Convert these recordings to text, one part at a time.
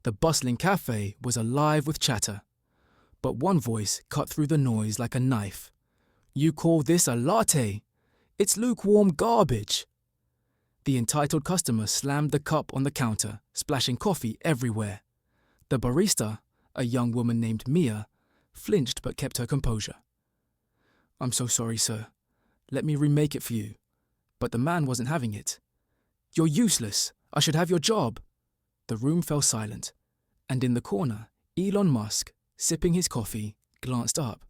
The bustling cafe was alive with chatter, but one voice cut through the noise like a knife. "You call this a latte? It's lukewarm garbage." The entitled customer slammed the cup on the counter, splashing coffee everywhere. The barista, a young woman named Mia, flinched but kept her composure. "I'm so sorry, sir. Let me remake it for you." But the man wasn't having it. "You're useless. I should have your job." The room fell silent, and in the corner, Elon Musk, sipping his coffee, glanced up.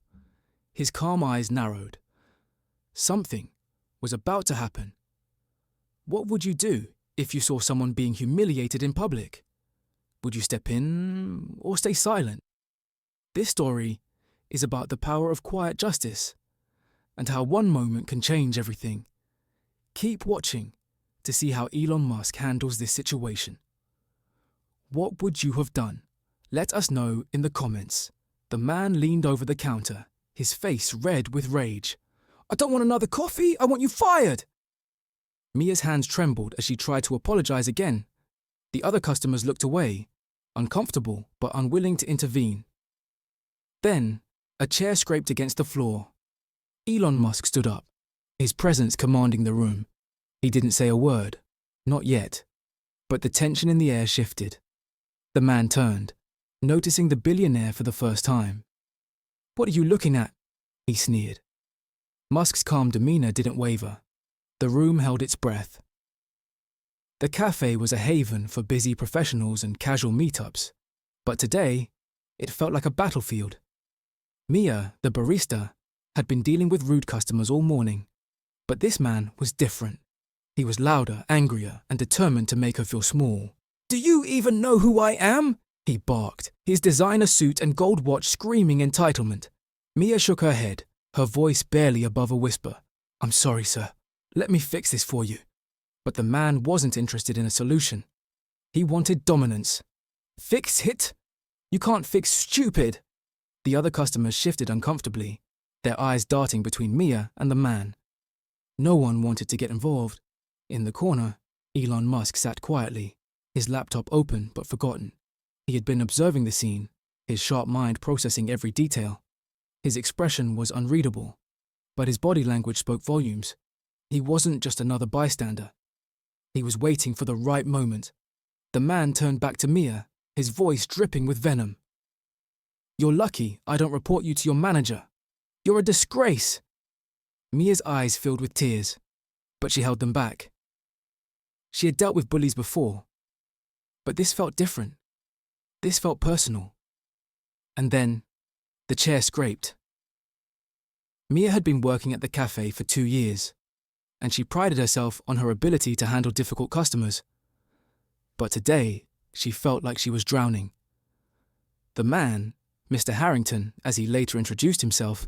His calm eyes narrowed. Something was about to happen. What would you do if you saw someone being humiliated in public? Would you step in or stay silent? This story is about the power of quiet justice and how one moment can change everything. Keep watching to see how Elon Musk handles this situation. What would you have done? Let us know in the comments. The man leaned over the counter, his face red with rage. "I don't want another coffee. I want you fired." Mia's hands trembled as she tried to apologize again. The other customers looked away, uncomfortable but unwilling to intervene. Then, a chair scraped against the floor. Elon Musk stood up, his presence commanding the room. He didn't say a word, not yet, but the tension in the air shifted. The man turned, noticing the billionaire for the first time. "What are you looking at?" he sneered. Musk's calm demeanor didn't waver. The room held its breath. The cafe was a haven for busy professionals and casual meetups, but today, it felt like a battlefield. Mia, the barista, had been dealing with rude customers all morning, but this man was different. He was louder, angrier, and determined to make her feel small. "Do you even know who I am?" he barked, his designer suit and gold watch screaming entitlement. Mia shook her head, her voice barely above a whisper. "I'm sorry, sir. Let me fix this for you." But the man wasn't interested in a solution. He wanted dominance. "Fix it? You can't fix stupid." The other customers shifted uncomfortably, their eyes darting between Mia and the man. No one wanted to get involved. In the corner, Elon Musk sat quietly, his laptop open but forgotten. He had been observing the scene, his sharp mind processing every detail. His expression was unreadable, but his body language spoke volumes. He wasn't just another bystander. He was waiting for the right moment. The man turned back to Mia, his voice dripping with venom. "You're lucky I don't report you to your manager. You're a disgrace." Mia's eyes filled with tears, but she held them back. She had dealt with bullies before, but this felt different. This felt personal. And then, the chair scraped. Mia had been working at the cafe for 2 years, and she prided herself on her ability to handle difficult customers. But today, she felt like she was drowning. The man, Mr. Harrington, as he later introduced himself,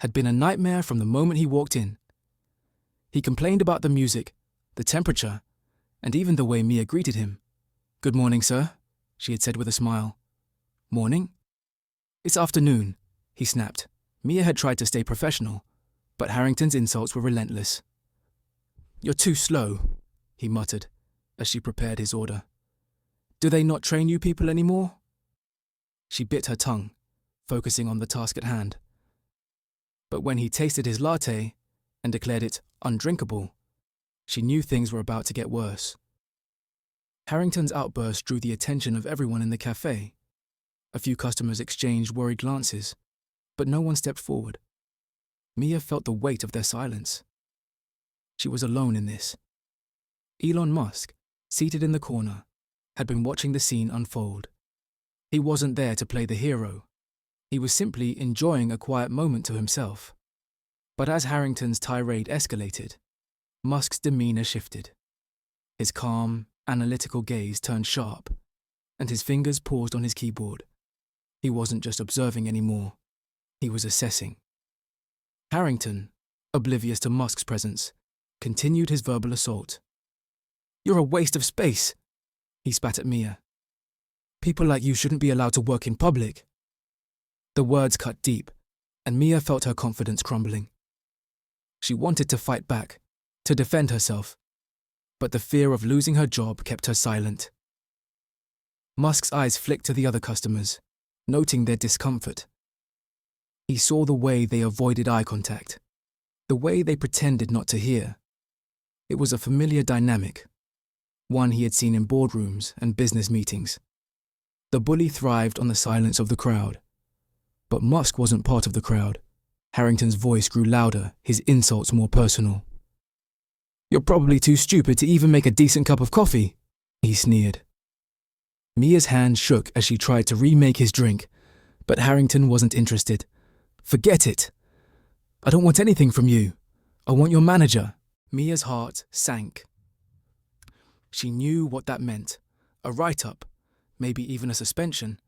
had been a nightmare from the moment he walked in. He complained about the music, the temperature, and even the way Mia greeted him. "Good morning, sir," she had said with a smile. "Morning?" "It's afternoon," he snapped. Mia had tried to stay professional, but Harrington's insults were relentless. "You're too slow," he muttered, as she prepared his order. "Do they not train you people anymore?" She bit her tongue, focusing on the task at hand. But when he tasted his latte and declared it undrinkable, she knew things were about to get worse. Harrington's outburst drew the attention of everyone in the cafe. A few customers exchanged worried glances, but no one stepped forward. Mia felt the weight of their silence. She was alone in this. Elon Musk, seated in the corner, had been watching the scene unfold. He wasn't there to play the hero. He was simply enjoying a quiet moment to himself. But as Harrington's tirade escalated, Musk's demeanor shifted. His calm, analytical gaze turned sharp, and his fingers paused on his keyboard. He wasn't just observing anymore. He was assessing. Harrington, oblivious to Musk's presence, continued his verbal assault. "You're a waste of space," he spat at Mia. "People like you shouldn't be allowed to work in public." The words cut deep, and Mia felt her confidence crumbling. She wanted to fight back, to defend herself, but the fear of losing her job kept her silent. Musk's eyes flicked to the other customers, noting their discomfort. He saw the way they avoided eye contact, the way they pretended not to hear. It was a familiar dynamic, one he had seen in boardrooms and business meetings. The bully thrived on the silence of the crowd. But Musk wasn't part of the crowd. Harrington's voice grew louder, his insults more personal. "You're probably too stupid to even make a decent cup of coffee," he sneered. Mia's hand shook as she tried to remake his drink, but Harrington wasn't interested. "Forget it. I don't want anything from you. I want your manager." Mia's heart sank. She knew what that meant. A write-up, maybe even a suspension.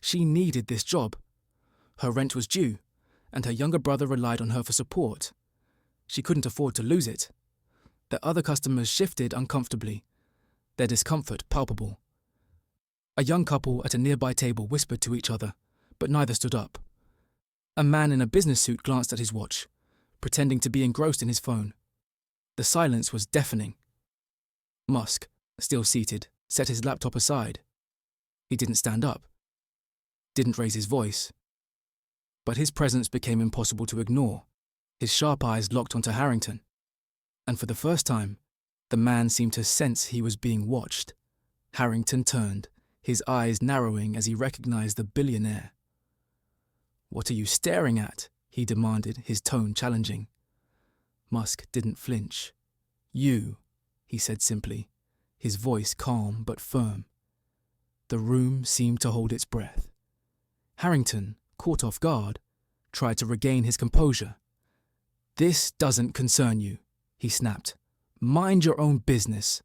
She needed this job. Her rent was due, and her younger brother relied on her for support. She couldn't afford to lose it. The other customers shifted uncomfortably, their discomfort palpable. A young couple at a nearby table whispered to each other, but neither stood up. A man in a business suit glanced at his watch, pretending to be engrossed in his phone. The silence was deafening. Musk, still seated, set his laptop aside. He didn't stand up, didn't raise his voice. But his presence became impossible to ignore. His sharp eyes locked onto Harrington. And for the first time, the man seemed to sense he was being watched. Harrington turned, his eyes narrowing as he recognized the billionaire. "What are you staring at?" he demanded, his tone challenging. Musk didn't flinch. "You," he said simply, his voice calm but firm. The room seemed to hold its breath. Harrington, caught off guard, tried to regain his composure. "This doesn't concern you," he snapped. "Mind your own business."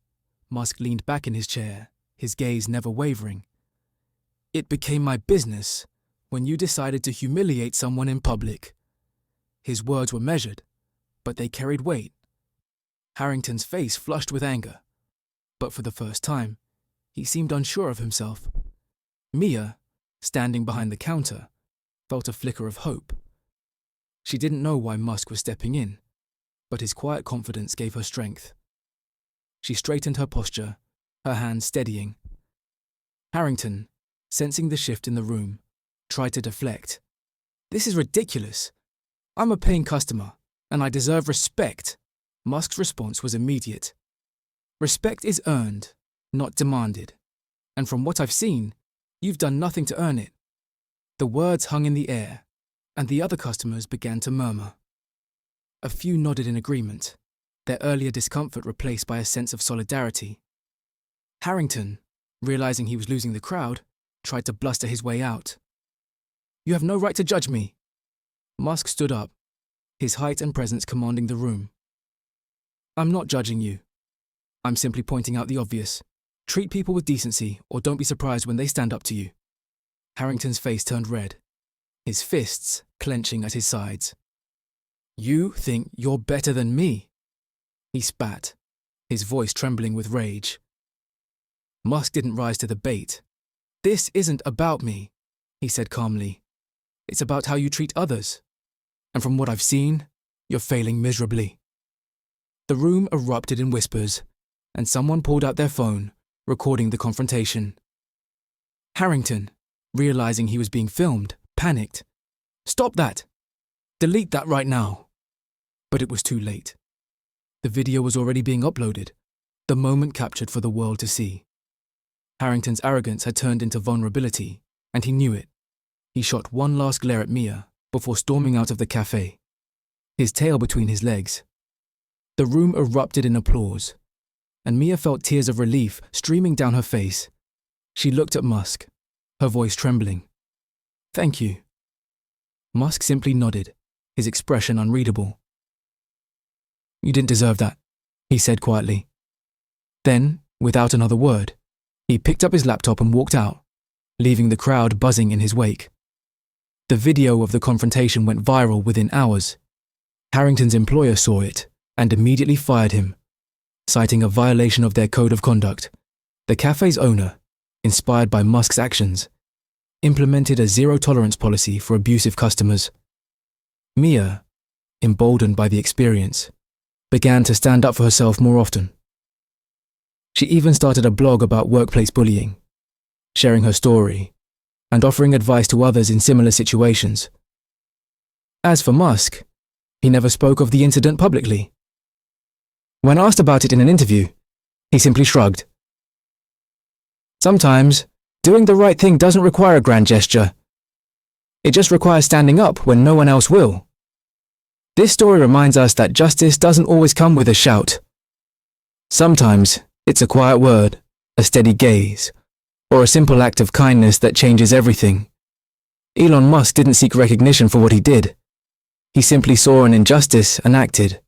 Musk leaned back in his chair, his gaze never wavering. "It became my business when you decided to humiliate someone in public." His words were measured, but they carried weight. Harrington's face flushed with anger, but for the first time, he seemed unsure of himself. Mia, standing behind the counter, felt a flicker of hope. She didn't know why Musk was stepping in, but his quiet confidence gave her strength. She straightened her posture, her hands steadying. Harrington, sensing the shift in the room, tried to deflect. "This is ridiculous. I'm a paying customer, and I deserve respect." Musk's response was immediate. "Respect is earned, not demanded. And from what I've seen, you've done nothing to earn it." The words hung in the air, and the other customers began to murmur. A few nodded in agreement, their earlier discomfort replaced by a sense of solidarity. Harrington, realizing he was losing the crowd, tried to bluster his way out. "You have no right to judge me." Musk stood up, his height and presence commanding the room. "I'm not judging you. I'm simply pointing out the obvious. Treat people with decency, or don't be surprised when they stand up to you." Harrington's face turned red, his fists clenching at his sides. "You think you're better than me?" He spat, his voice trembling with rage. Musk didn't rise to the bait. "This isn't about me," he said calmly. "It's about how you treat others. And from what I've seen, you're failing miserably." The room erupted in whispers, and someone pulled out their phone, recording the confrontation. Harrington, realizing he was being filmed, panicked. "Stop that! Delete that right now!" But it was too late. The video was already being uploaded, the moment captured for the world to see. Harrington's arrogance had turned into vulnerability, and he knew it. He shot one last glare at Mia before storming out of the cafe, his tail between his legs. The room erupted in applause, and Mia felt tears of relief streaming down her face. She looked at Musk, her voice trembling. "Thank you." Musk simply nodded, his expression unreadable. "You didn't deserve that," he said quietly. Then, without another word, he picked up his laptop and walked out, leaving the crowd buzzing in his wake. The video of the confrontation went viral within hours. Harrington's employer saw it and immediately fired him, citing a violation of their code of conduct. The cafe's owner, inspired by Musk's actions, implemented a zero-tolerance policy for abusive customers. Mia, emboldened by the experience, began to stand up for herself more often. She even started a blog about workplace bullying. sharing her story, and offering advice to others in similar situations. As for Musk, he never spoke of the incident publicly. When asked about it in an interview, he simply shrugged. Sometimes, doing the right thing doesn't require a grand gesture. It just requires standing up when no one else will. This story reminds us that justice doesn't always come with a shout. Sometimes, it's a quiet word, a steady gaze, or a simple act of kindness that changes everything. Elon Musk didn't seek recognition for what he did. He simply saw an injustice and acted.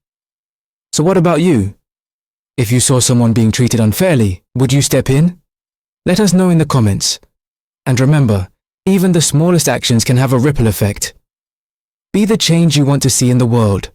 So what about you? If you saw someone being treated unfairly, would you step in? Let us know in the comments. And remember, even the smallest actions can have a ripple effect. Be the change you want to see in the world.